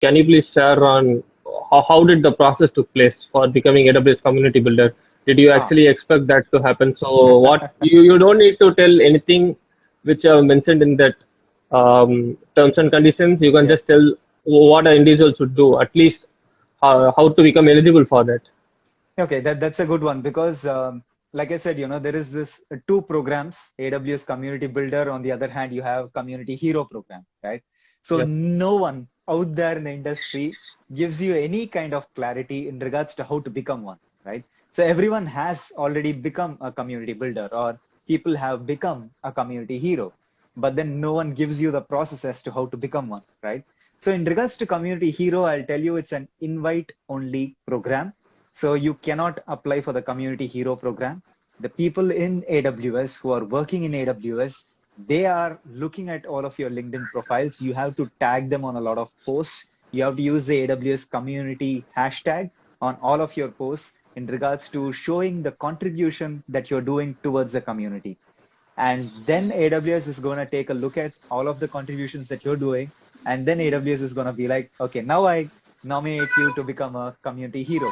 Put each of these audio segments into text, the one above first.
Can you please share on how did the process took place for becoming AWS community builder? Did you Ah, actually expect that to happen? So what you don't need to tell anything which are mentioned in that terms and conditions. You can yeah. just tell what an individual should do, at least how to become eligible for that. Okay, that's a good one because, like I said, there is this two programs, AWS Community Builder. On the other hand, you have Community Hero program, right? So Yep. no one out there in the industry gives you any kind of clarity in regards to how to become one, right? So everyone has already become a community builder, or people have become a community hero, but then no one gives you the process as to how to become one, right? So in regards to community hero, I'll tell you it's an invite only program, so you cannot apply for the Community Hero program. The people in AWS who are working in AWS, they are looking at all of your LinkedIn profiles. You have to tag them on a lot of posts. You have to use the AWS community hashtag on all of your posts in regards to showing the contribution that you're doing towards the community. And then AWS is going to take a look at all of the contributions that you're doing. And then AWS is going to be like, okay, now I nominate you to become a community hero.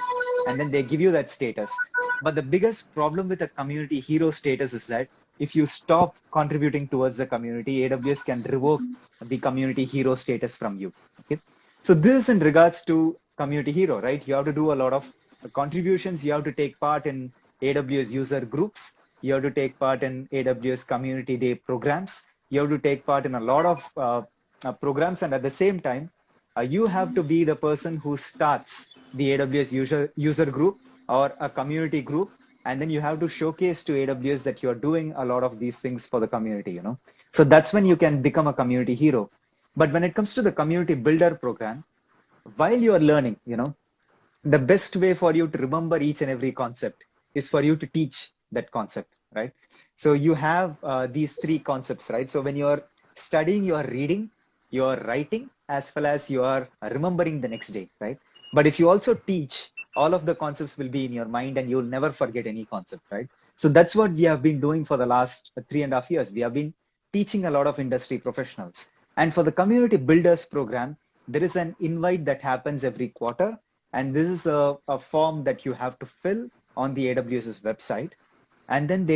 And then they give you that status. But the biggest problem with a community hero status is that if you stop contributing towards the community, AWS can revoke the community hero status from you. Okay. So this is in regards to community hero, right? You have to do a lot of contributions. You have to take part in AWS user groups. You have to take part in AWS Community Day programs. You have to take part in a lot of programs, and at the same time, you have to be the person who starts the AWS user group or a community group, and then you have to showcase to AWS that you're doing a lot of these things for the community. So that's when you can become a community hero. But when it comes to the community builder program, while you are learning, the best way for you to remember each and every concept is for you to teach that concept, right? So you have these three concepts, right? So when you're studying, you're reading, you're writing, as well as you are remembering the next day, right? But if you also teach, all of the concepts will be in your mind and you'll never forget any concept, right? So that's what we have been doing for the last 3.5 years. We have been teaching a lot of industry professionals. And for the community builders program, there is an invite that happens every quarter, and this is a form that you have to fill on the AWS's website. And then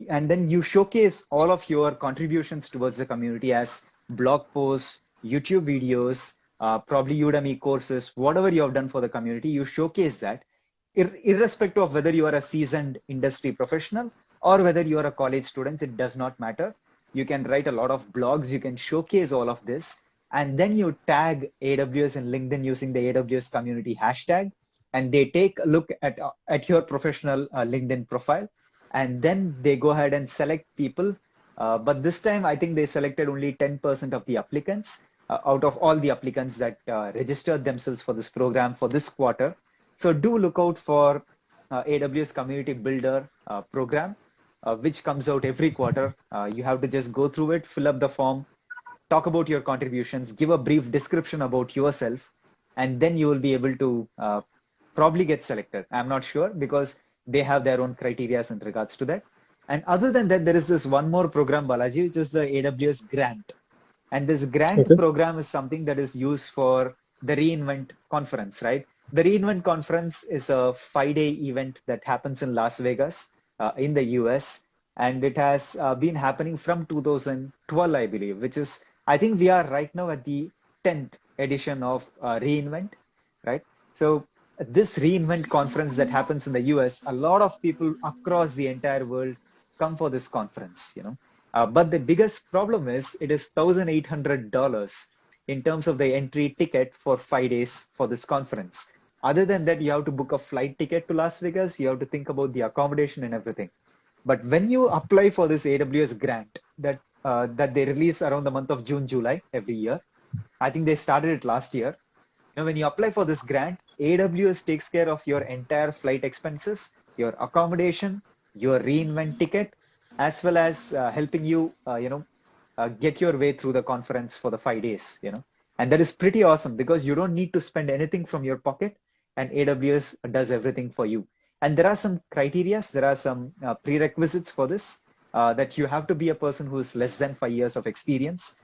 and then you showcase all of your contributions towards the community as blog posts, YouTube videos, probably Udemy courses, whatever you have done for the community, you showcase that, irrespective of whether you are a seasoned industry professional or whether you are a college student, it does not matter. You can write a lot of blogs, you can showcase all of this, and then you tag AWS and LinkedIn using the AWS community hashtag, and they take a look at your professional LinkedIn profile, and then they go ahead and select people. But this time, I think they selected only 10% of the applicants out of all the applicants that registered themselves for this program for this quarter. So do look out for AWS Community Builder program, which comes out every quarter. You have to just go through it, fill up the form, talk about your contributions, give a brief description about yourself, and then you will be able to probably get selected. I'm not sure because they have their own criteria in regards to that. And other than that, there is this one more program, Balaji, which is the AWS grant. And this grant Okay. program is something that is used for the reInvent conference, right? The reInvent conference is a 5-day event that happens in Las Vegas, in the US. And it has been happening from 2012, I believe, which is, I think we are right now at the 10th edition of reInvent, right? So this reInvent conference that happens in the US, a lot of people across the entire world come for this conference. But the biggest problem is it is $1,800 in terms of the entry ticket for 5 days for this conference. Other than that, you have to book a flight ticket to Las Vegas. You have to think about the accommodation and everything. But when you apply for this AWS grant that they release around the month of June, July every year, I think they started it last year. When you apply for this grant, AWS takes care of your entire flight expenses, your accommodation, your reInvent ticket, as well as helping you, get your way through the conference for the 5 days. And that is pretty awesome because you don't need to spend anything from your pocket, and AWS does everything for you. And there are some criterias, there are some prerequisites for this, that you have to be a person who is less than 5 years of experience.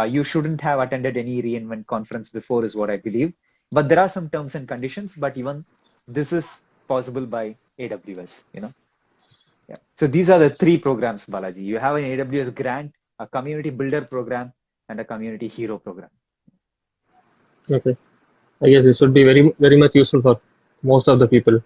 You shouldn't have attended any reInvent conference before, is what I believe. but there are some terms and conditions, but even this is possible by AWS, you know. Yeah. So these are the three programs, Balaji. You have an AWS grant, a community builder program, and a community hero program. Okay. I guess this would be very much useful for most of the people.